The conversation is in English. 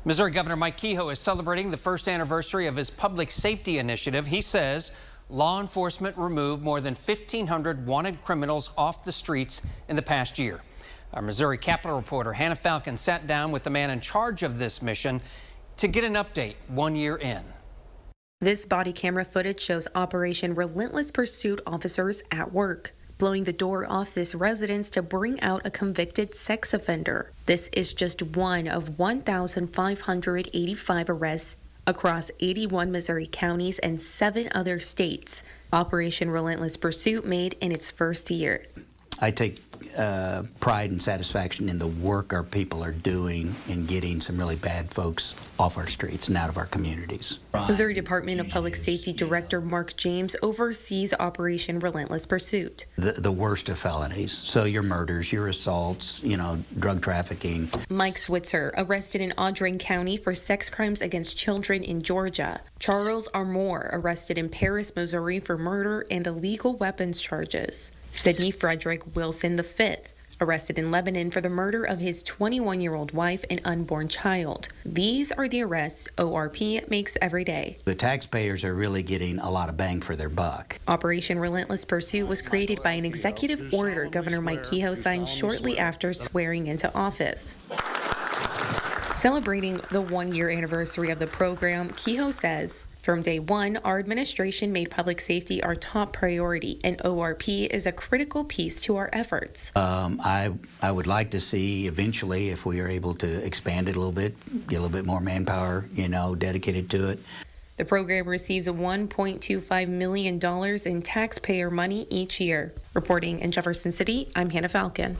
Missouri Governor Mike Kehoe is celebrating the first anniversary of his public safety initiative. He says law enforcement removed more than 1,500 wanted criminals off the streets in the past year. Our Missouri Capitol reporter Hannah Falcon sat down with the man in charge of this mission to get an update 1 year in. This body camera footage shows Operation Relentless Pursuit officers at work, blowing the door off this residence to bring out a convicted sex offender. This is just one of 1,585 arrests across 81 Missouri counties and 7 other states. Operation Relentless Pursuit made in its first year. I take pride and satisfaction in the work our people are doing in getting some really bad folks off our streets and out of our communities. Missouri Department of Public Safety Director Mark James oversees Operation Relentless Pursuit. The worst of felonies, so your murders, your assaults, drug trafficking. Mike Switzer arrested in Audrain County for sex crimes against children in Georgia. Charles Armour arrested in Paris, Missouri for murder and illegal weapons charges. Sidney Frederick Wilson V, arrested in Lebanon for the murder of his 21-year-old wife and unborn child. These are the arrests ORP makes every day. The taxpayers are really getting a lot of bang for their buck. Operation Relentless Pursuit was created by an executive order Governor Mike Kehoe signed shortly after swearing into office. Celebrating the 1-year anniversary of the program, Kehoe says, "From day one, our administration made public safety our top priority, and ORP is a critical piece to our efforts." I would like to see eventually, if we are able to expand it a little bit, get a little bit more manpower, dedicated to it. The program receives $1.25 million in taxpayer money each year. Reporting in Jefferson City, I'm Hannah Falcon.